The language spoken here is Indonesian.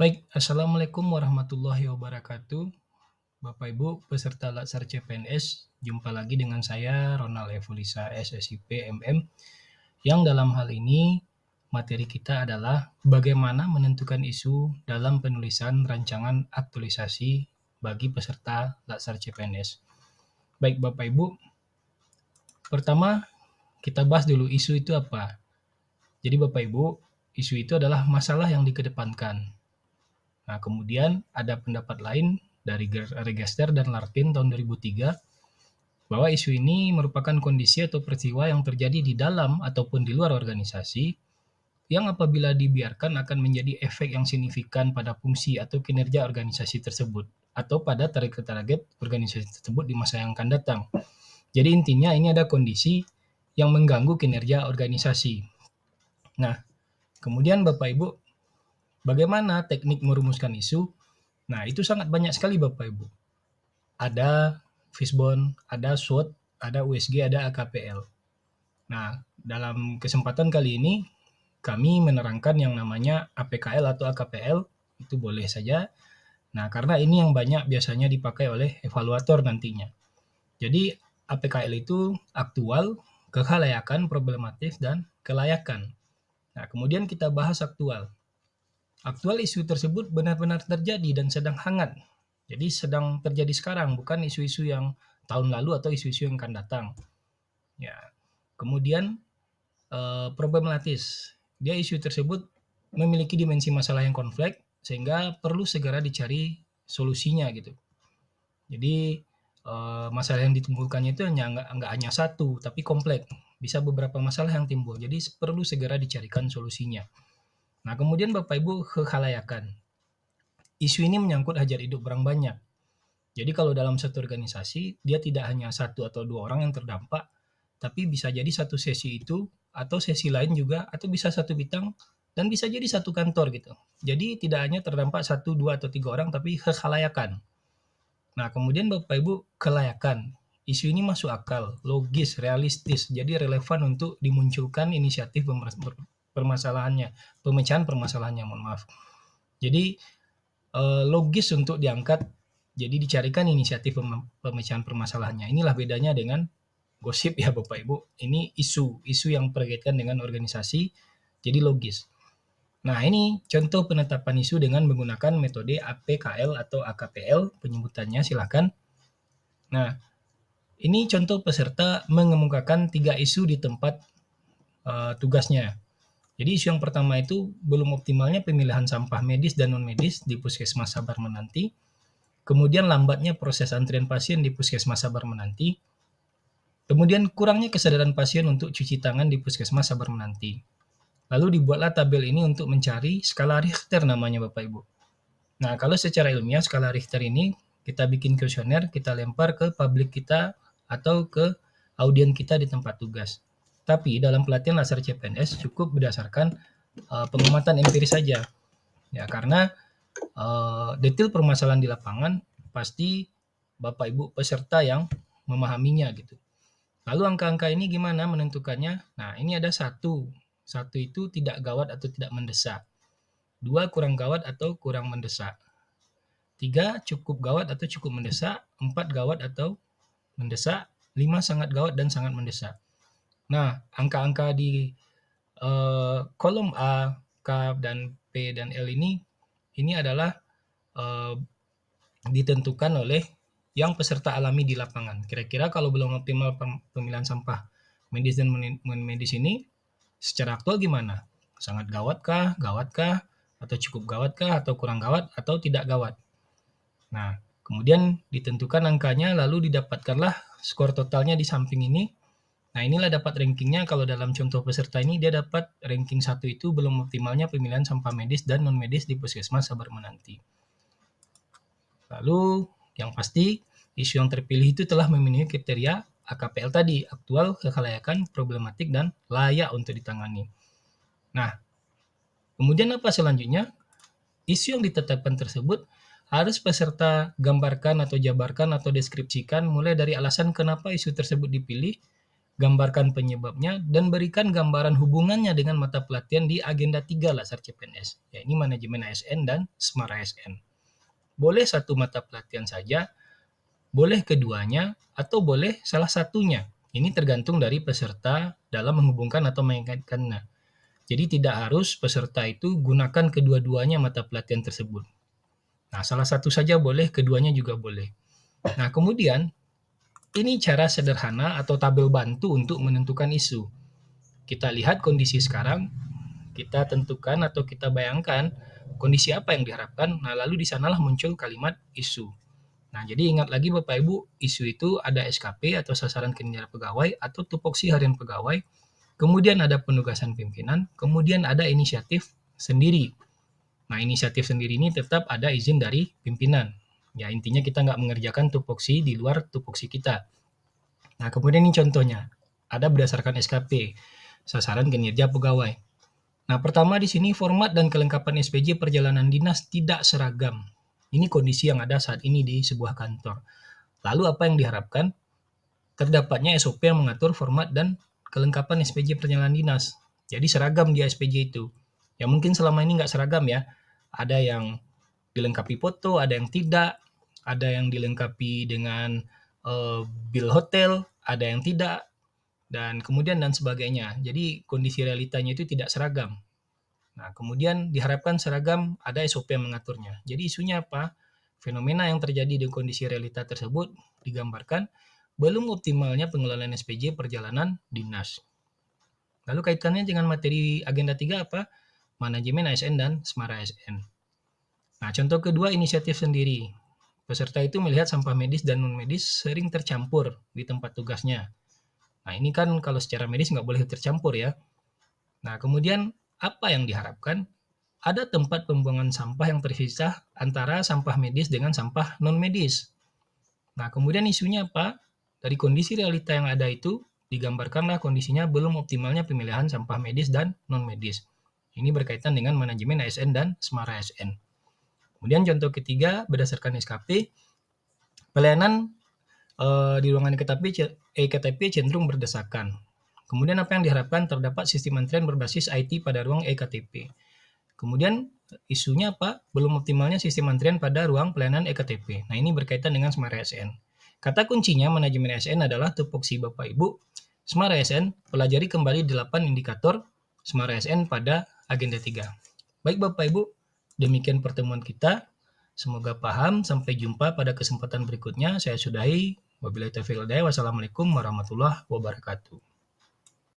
Baik, Assalamualaikum warahmatullahi wabarakatuh. Bapak Ibu peserta Latsar CPNS, jumpa lagi dengan saya Ronald Evulisa SSIP MM, yang dalam hal ini materi kita adalah bagaimana menentukan isu dalam penulisan rancangan aktualisasi bagi peserta Latsar CPNS. Baik Bapak Ibu, pertama kita bahas dulu isu itu apa. Jadi Bapak Ibu, isu itu adalah masalah yang dikedepankan. Nah, kemudian ada pendapat lain dari Register dan Larkin tahun 2003 bahwa isu ini merupakan kondisi atau peristiwa yang terjadi di dalam ataupun di luar organisasi yang apabila dibiarkan akan menjadi efek yang signifikan pada fungsi atau kinerja organisasi tersebut atau pada target-target organisasi tersebut di masa yang akan datang. Jadi intinya ini ada kondisi yang mengganggu kinerja organisasi. Nah, kemudian Bapak Ibu, bagaimana teknik merumuskan isu? Nah, itu sangat banyak sekali Bapak Ibu. Ada Fishbone, ada SWOT, ada USG, ada AKPL. Nah, dalam kesempatan kali ini kami menerangkan yang namanya APKL atau AKPL, itu boleh saja. Nah, karena ini yang banyak biasanya dipakai oleh evaluator nantinya. Jadi, APKL itu aktual, kelayakan, problematif, dan kelayakan. Nah, kemudian kita bahas aktual. Aktual isu tersebut benar-benar terjadi dan sedang hangat. Jadi sedang terjadi sekarang, bukan isu-isu yang tahun lalu atau isu-isu yang akan datang. Ya. Kemudian problematis. Dia isu tersebut memiliki dimensi masalah yang kompleks sehingga perlu segera dicari solusinya gitu. Jadi masalah yang ditimbulkannya itu nggak hanya satu, tapi kompleks. Bisa beberapa masalah yang timbul. Jadi perlu segera dicarikan solusinya. Nah, kemudian Bapak Ibu kekhalayakan. Isu ini menyangkut hajat hidup orang banyak. Jadi kalau dalam satu organisasi, dia tidak hanya satu atau dua orang yang terdampak, tapi bisa jadi satu sesi itu, atau sesi lain juga, atau bisa satu bidang, dan bisa jadi satu kantor gitu. Jadi tidak hanya terdampak satu, dua, atau tiga orang, tapi kekhalayakan. Nah, kemudian Bapak Ibu, kelayakan. Isu ini masuk akal, logis, realistis, jadi relevan untuk dimunculkan inisiatif permasalahannya, pemecahan permasalahannya, mohon maaf. Jadi logis untuk diangkat, jadi dicarikan inisiatif pemecahan permasalahannya. Inilah bedanya dengan gosip ya Bapak Ibu. Ini isu yang berkaitan dengan organisasi, jadi logis. Nah, ini contoh penetapan isu dengan menggunakan metode APKL atau AKPL, penyebutannya silakan. Nah, ini contoh peserta mengemukakan 3 isu di tempat tugasnya. Jadi isu yang pertama itu belum optimalnya pemilihan sampah medis dan non-medis di Puskesmas Sabar Menanti. Kemudian lambatnya proses antrian pasien di Puskesmas Sabar Menanti. Kemudian kurangnya kesadaran pasien untuk cuci tangan di Puskesmas Sabar Menanti. Lalu dibuatlah tabel ini untuk mencari skala Richter namanya Bapak Ibu. Nah, kalau secara ilmiah skala Richter ini kita bikin kuesioner, kita lempar ke publik kita atau ke audien kita di tempat tugas. Tapi dalam pelatihan Latsar CPNS cukup berdasarkan pengamatan empiris saja. Ya, karena detail permasalahan di lapangan pasti Bapak Ibu peserta yang memahaminya gitu. Lalu angka-angka ini gimana menentukannya? Nah, ini ada satu. Satu itu tidak gawat atau tidak mendesak. Dua kurang gawat atau kurang mendesak. Tiga cukup gawat atau cukup mendesak. Empat gawat atau mendesak. Lima sangat gawat dan sangat mendesak. Nah, angka-angka di kolom A, K, dan P, dan L ini adalah ditentukan oleh yang peserta alami di lapangan. Kira-kira kalau belum optimal pemilihan sampah medis dan non-medis ini secara aktual gimana? Sangat gawatkah, gawatkah, atau cukup gawatkah, atau kurang gawat, atau tidak gawat? Nah, kemudian ditentukan angkanya, lalu didapatkanlah skor totalnya di samping ini. Nah, inilah dapat rankingnya. Kalau dalam contoh peserta ini, dia dapat ranking 1 itu belum optimalnya pemilihan sampah medis dan non-medis di Puskesmas Sabar Menanti. Lalu yang pasti isu yang terpilih itu telah memenuhi kriteria AKPL tadi, aktual, kelayakan, problematik, dan layak untuk ditangani. Nah, kemudian apa selanjutnya? Isu yang ditetapkan tersebut harus peserta gambarkan atau jabarkan atau deskripsikan mulai dari alasan kenapa isu tersebut dipilih, gambarkan penyebabnya, dan berikan gambaran hubungannya dengan mata pelatihan di agenda 3 Latsar CPNS, yakni manajemen ASN dan Smart ASN. Boleh satu mata pelatihan saja, boleh keduanya, atau boleh salah satunya. Ini tergantung dari peserta dalam menghubungkan atau mengaitkannya. Jadi tidak harus peserta itu gunakan kedua-duanya mata pelatihan tersebut. Nah, salah satu saja boleh, keduanya juga boleh. Nah, kemudian ini cara sederhana atau tabel bantu untuk menentukan isu. Kita lihat kondisi sekarang, kita tentukan atau kita bayangkan kondisi apa yang diharapkan, nah lalu di sanalah muncul kalimat isu. Nah, jadi ingat lagi Bapak Ibu, isu itu ada SKP atau sasaran kinerja pegawai atau tupoksi harian pegawai, kemudian ada penugasan pimpinan, kemudian ada inisiatif sendiri. Nah, inisiatif sendiri ini tetap ada izin dari pimpinan. Ya, intinya kita nggak mengerjakan tupoksi di luar tupoksi kita. Nah, kemudian ini contohnya. Ada berdasarkan SKP, sasaran kinerja pegawai. Nah, pertama di sini format dan kelengkapan SPJ perjalanan dinas tidak seragam. Ini kondisi yang ada saat ini di sebuah kantor. Lalu apa yang diharapkan? Terdapatnya SOP yang mengatur format dan kelengkapan SPJ perjalanan dinas. Jadi seragam di SPJ itu. Ya mungkin selama ini nggak seragam ya. Ada yang dilengkapi foto, ada yang tidak, ada yang dilengkapi dengan bill hotel, ada yang tidak, dan kemudian dan sebagainya. Jadi kondisi realitanya itu tidak seragam. Nah, kemudian diharapkan seragam, ada SOP yang mengaturnya. Jadi isunya apa? Fenomena yang terjadi di kondisi realita tersebut digambarkan belum optimalnya pengelolaan SPJ perjalanan dinas. Lalu kaitannya dengan materi agenda 3 apa? Manajemen ASN dan Smart ASN. Nah, contoh kedua inisiatif sendiri. Peserta itu melihat sampah medis dan non-medis sering tercampur di tempat tugasnya. Nah, ini kan kalau secara medis nggak boleh tercampur ya. Nah, kemudian apa yang diharapkan? Ada tempat pembuangan sampah yang terpisah antara sampah medis dengan sampah non-medis. Nah, kemudian isunya apa? Dari kondisi realita yang ada itu, digambarkanlah kondisinya belum optimalnya pemilihan sampah medis dan non-medis. Ini berkaitan dengan manajemen ASN dan Smart ASN. Kemudian contoh ketiga, berdasarkan SKP, pelayanan di ruangan EKTP cenderung berdesakan. Kemudian apa yang diharapkan? Terdapat sistem antrian berbasis IT pada ruang EKTP. Kemudian isunya apa? Belum optimalnya sistem antrian pada ruang pelayanan EKTP. Nah, ini berkaitan dengan Smart ASN. Kata kuncinya manajemen ASN adalah tupoksi Bapak Ibu. Smart ASN, pelajari kembali 8 indikator Smart ASN pada agenda 3. Baik Bapak Ibu, demikian pertemuan kita. Semoga paham. Sampai jumpa pada kesempatan berikutnya. Saya sudahi. Wabillahi taufiq wal hidayah. Wassalamualaikum warahmatullahi wabarakatuh.